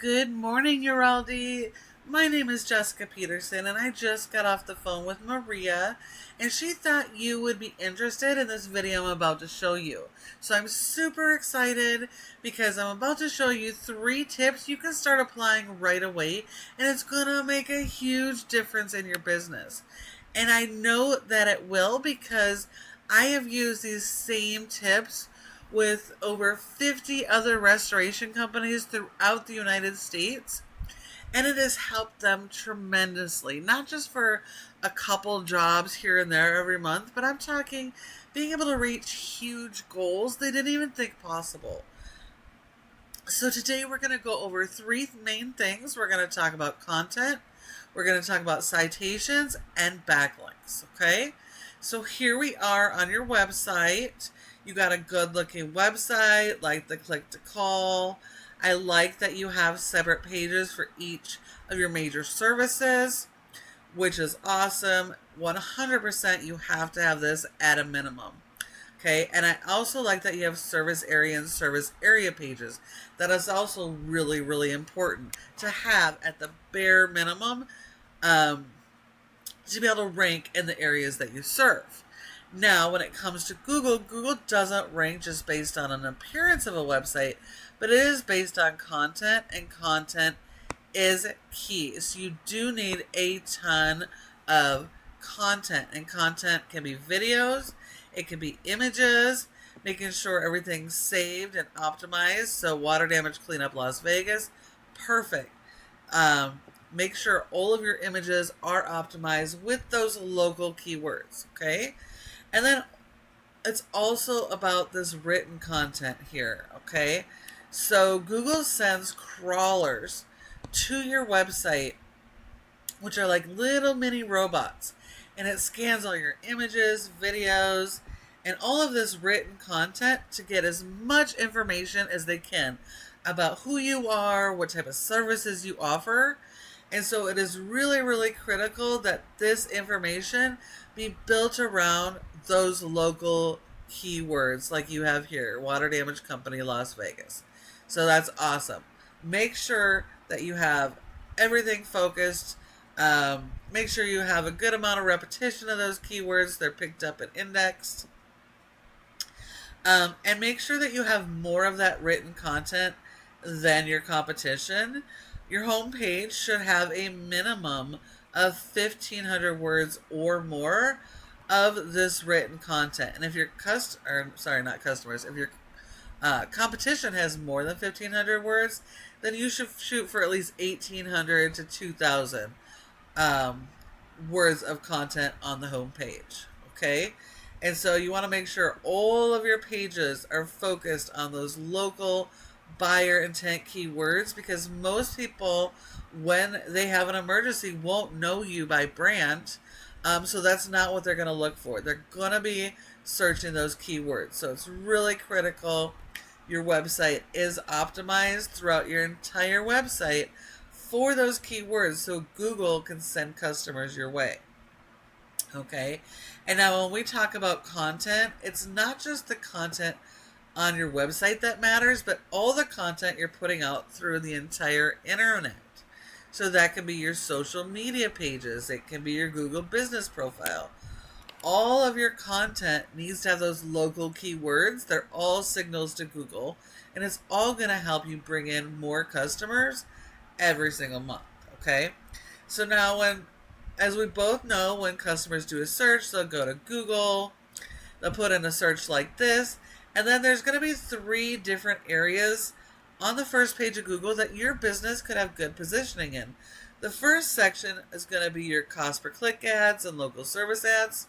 Good morning, 𝙬𝙧𝙫. My name is Jessica Peterson, and I just got off the phone with Maria, and she thought you would be interested in this video I'm about to show you. So I'm super excited because I'm about to show you 3 tips you can start applying right away, and it's going to make a huge difference in your business. And I know that it will because I have used these same tips with over 50 other restoration companies throughout the United States, and it has helped them tremendously, not just for a couple jobs here and there every month, but I'm talking being able to reach huge goals they didn't even think possible. So today we're going to go over 3 main things. We're going to talk about content, we're going to talk about citations, and backlinks, okay? So here we are on your website. You got a good looking website, like the click to call. I like that you have separate pages for each of your major services, which is awesome. 100% you have to have this at a minimum. Okay, and I also like that you have service area and service area pages. That is also really, really important to have at the bare minimum to be able to rank in the areas that you serve. Now, when it comes to Google, Google doesn't rank just based on an appearance of a website, but it is based on content, and content is key. So you do need a ton of content, and content can be videos, it can be images, making sure everything's saved and optimized. So water damage cleanup Las Vegas, perfect. Make sure all of your images are optimized with those local keywords, okay? And then it's also about this written content here, okay? So Google sends crawlers to your website, which are like little mini robots, and it scans all your images, videos, and all of this written content to get as much information as they can about who you are, what type of services you offer. And so it is really, really critical that this information be built around those local keywords like you have here, Water Damage Company, Las Vegas. So that's awesome. Make sure that you have everything focused. Make sure you have a good amount of repetition of those keywords. They're picked up and indexed. And make sure that you have more of that written content than your competition. Your homepage should have a minimum of 1,500 words or more of this written content. And if your if your competition has more than 1,500 words, then you should shoot for at least 1,800 to 2,000 words of content on the homepage. Okay, and so you want to make sure all of your pages are focused on those local buyer intent keywords, because most people, when they have an emergency, won't know you by brand. So that's not what they're going to look for. They're going to be searching those keywords. So it's really critical your website is optimized throughout your entire website for those keywords so Google can send customers your way. Okay? And now when we talk about content, it's not just the content on your website that matters, but all the content you're putting out through the entire internet. So that can be your social media pages, it can be your Google business profile. All of your content needs to have those local keywords. They're all signals to Google, and it's all going to help you bring in more customers every single month, okay? So now as we both know, when customers do a search, they'll go to Google, they'll put in a search like this, and then there's going to be 3 different areas on the first page of Google that your business could have good positioning in. The first section is going to be your cost per click ads and local service ads.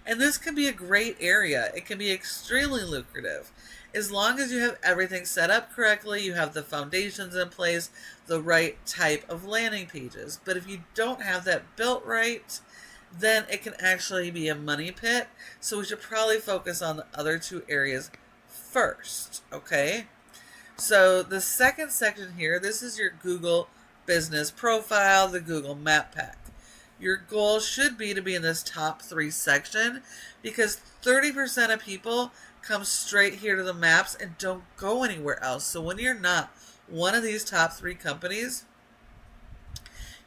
And this can be a great area. It can be extremely lucrative. As long as you have everything set up correctly, you have the foundations in place, the right type of landing pages. But if you don't have that built right, then it can actually be a money pit. So we should probably focus on the other 2 areas first, okay? So the second section here, this is your Google business profile, the Google Map Pack. Your goal should be to be in this top 3 section, because 30% of people come straight here to the maps and don't go anywhere else. So when you're not one of these top 3 companies,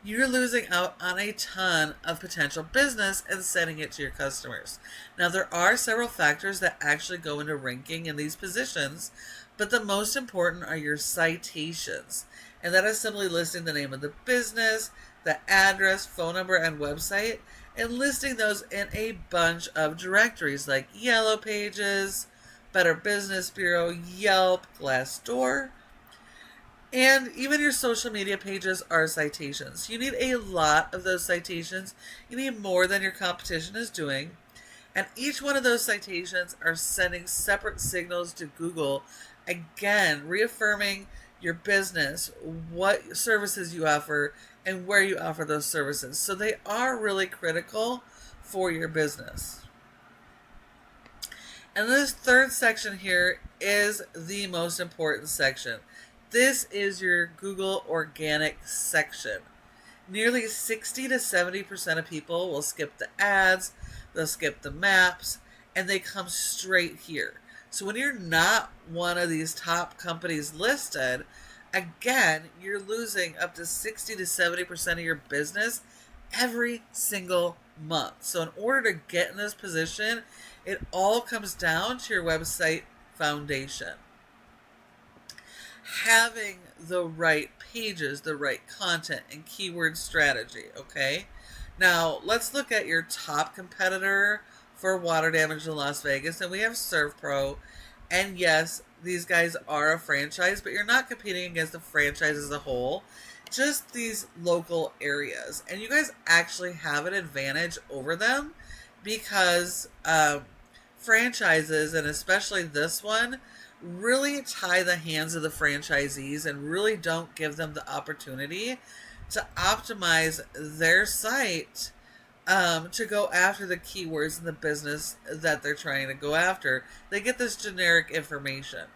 you're losing out on a ton of potential business and sending it to your customers. Now, there are several factors that actually go into ranking in these positions, but the most important are your citations. And that is simply listing the name of the business, the address, phone number, and website, and listing those in a bunch of directories like Yellow Pages, Better Business Bureau, Yelp, Glassdoor. And even your social media pages are citations. You need a lot of those citations. You need more than your competition is doing. And each one of those citations are sending separate signals to Google, again, reaffirming your business, what services you offer, and where you offer those services. So they are really critical for your business. And this third section here is the most important section. This is your Google organic section. Nearly 60 to 70% of people will skip the ads, they'll skip the maps, and they come straight here. So when you're not one of these top companies listed, again, you're losing up to 60 to 70% of your business every single month. So in order to get in this position, it all comes down to your website foundation. Having the right pages, the right content, and keyword strategy, okay? Now, let's look at your top competitor for water damage in Las Vegas, and we have ServPro. And yes, these guys are a franchise, but you're not competing against the franchise as a whole, just these local areas. And you guys actually have an advantage over them because franchises, and especially this one, really tie the hands of the franchisees and really don't give them the opportunity to optimize their site to go after the keywords in the business that they're trying to go after. They get this generic information.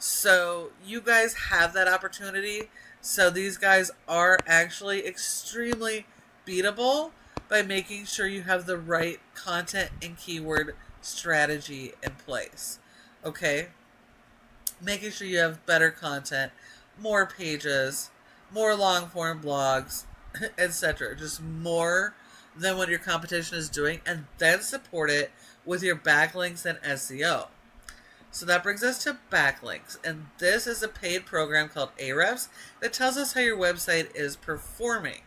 So you guys have that opportunity. So these guys are actually extremely beatable by making sure you have the right content and keyword strategy in place. Okay? Making sure you have better content, more pages, more long form blogs, etc. Just more than what your competition is doing, and then support it with your backlinks and SEO. So that brings us to backlinks, and this is a paid program called Ahrefs that tells us how your website is performing.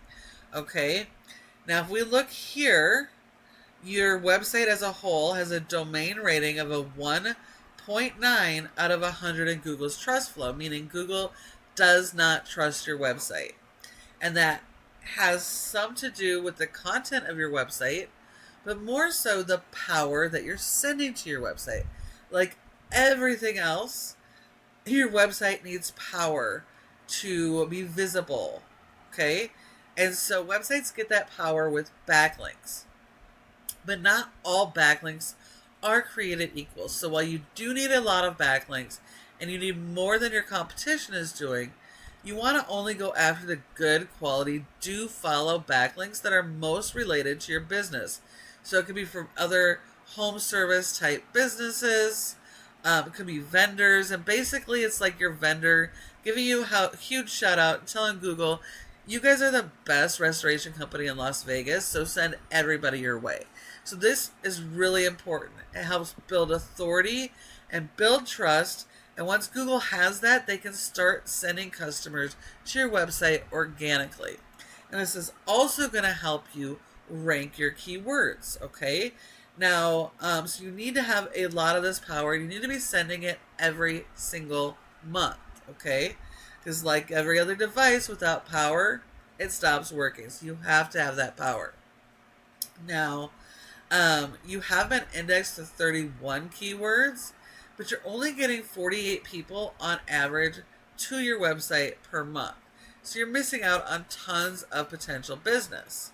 Okay, now if we look here, your website as a whole has a domain rating of a 1.9 out of 100 in Google's trust flow, meaning Google does not trust your website. And that has some to do with the content of your website, but more so the power that you're sending to your website. Like everything else, your website needs power to be visible, okay? And so websites get that power with backlinks. But not all backlinks are created equal. So while you do need a lot of backlinks, and you need more than your competition is doing, you want to only go after the good quality, do follow backlinks that are most related to your business. So it could be from other home service type businesses, it could be vendors, and basically it's like your vendor giving you a huge shout out and telling Google, you guys are the best restoration company in Las Vegas, so send everybody your way. So this is really important. It helps build authority and build trust. And once Google has that, they can start sending customers to your website organically. And this is also going to help you rank your keywords, okay? Now, so you need to have a lot of this power. You need to be sending it every single month, okay? Because like every other device, without power, it stops working. So you have to have that power. Now, you have been indexed to 31 keywords, but you're only getting 48 people on average to your website per month. So you're missing out on tons of potential business.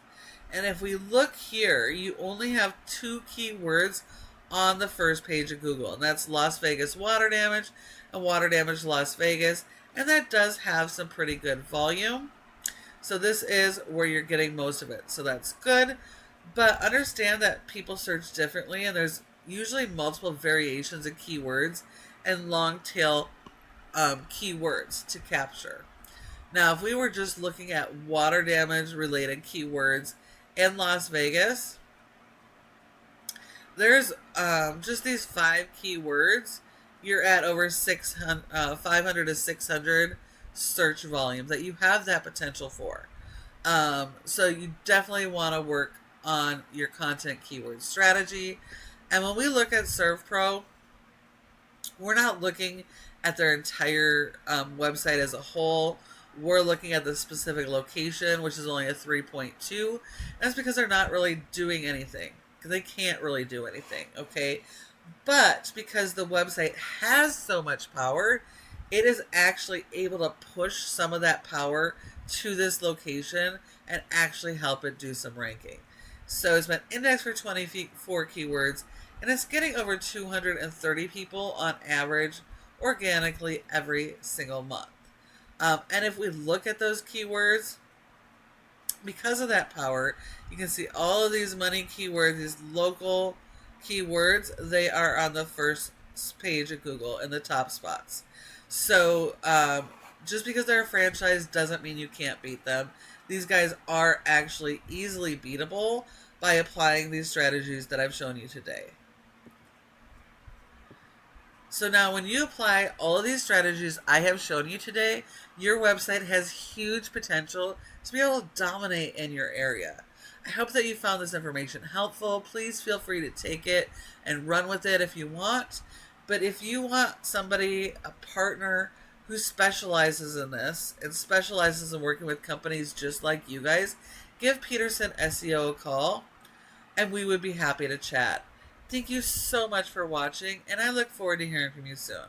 And if we look here, you only have 2 keywords on the first page of Google, and that's Las Vegas water damage and water damage Las Vegas, and that does have some pretty good volume. So this is where you're getting most of it. So that's good, but understand that people search differently, and there's usually multiple variations of keywords and long tail keywords to capture. Now, if we were just looking at water damage related keywords in Las Vegas, there's just these 5 keywords. You're at over 500 to 600 search volume that you have that potential for. So you definitely want to work on your content keyword strategy. And when we look at SERVPRO, we're not looking at their entire website as a whole. We're looking at the specific location, which is only a 3.2. That's because they're not really doing anything. They can't really do anything, okay? But because the website has so much power, it is actually able to push some of that power to this location and actually help it do some ranking. So it's been indexed for 24 keywords, and it's getting over 230 people on average organically every single month. And if we look at those keywords, because of that power, you can see all of these money keywords, these local keywords, they are on the first page of Google in the top spots. So just because they're a franchise doesn't mean you can't beat them. These guys are actually easily beatable by applying these strategies that I've shown you today. So now when you apply all of these strategies I have shown you today, your website has huge potential to be able to dominate in your area. I hope that you found this information helpful. Please feel free to take it and run with it if you want. But if you want somebody, a partner who specializes in this and specializes in working with companies just like you guys, give Peterson SEO a call and we would be happy to chat. Thank you so much for watching, and I look forward to hearing from you soon.